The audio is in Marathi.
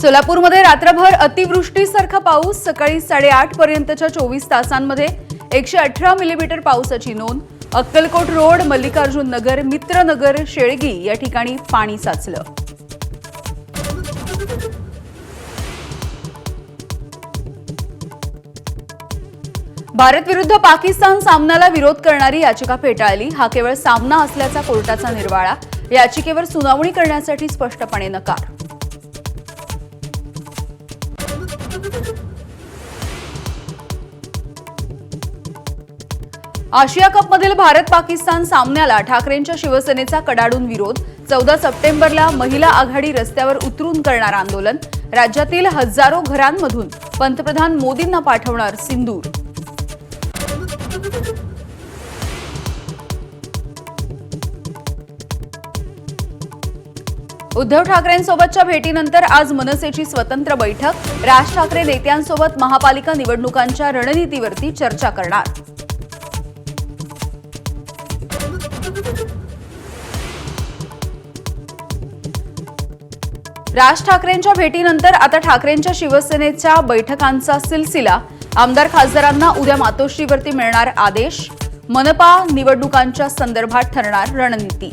सोलापूरमध्ये रात्रभर अतिवृष्टीसारखा पाऊस। सकाळी 8:30 पर्यंतच्या 24 तासांमध्ये 118 मिलीमीटर पावसाची नोंद। अक्कलकोट रोड, मल्लिकार्जुन नगर, मित्रनगर, शेळगी या ठिकाणी पाणी साचलं। भारत विरुद्ध पाकिस्तान सामन्याला विरोध करणारी याचिका फेटाळली। हा केवळ सामना असल्याचा कोर्टाचा निर्वाळा। याचिकेवर सुनावणी करण्यासाठी स्पष्टपणे नकार। आशिया कपमधील भारत पाकिस्तान सामन्याला ठाकरेंच्या शिवसेनेचा कडाडून विरोध। 14 सप्टेंबरला महिला आघाडी रस्त्यावर उतरून करणार आंदोलन। राज्यातील हजारो घरांमधून पंतप्रधान मोदींना पाठवणार सिंदूर। उद्धव ठाकरेंसोबतच्या भेटीनंतर आज मनसेची स्वतंत्र बैठक। राज ठाकरे नेत्यांसोबत महापालिका निवडणुकांच्या रणनीतीवरती चर्चा करणार। राज ठाकरेंच्या भेटीनंतर आता ठाकरेंच्या शिवसेनेच्या बैठकांचा सिलसिला। आमदार खासदारांना उद्या मातोश्रीवरती मिळणार आदेश। मनपा निवडणुकांच्या संदर्भात ठरणार रणनीती।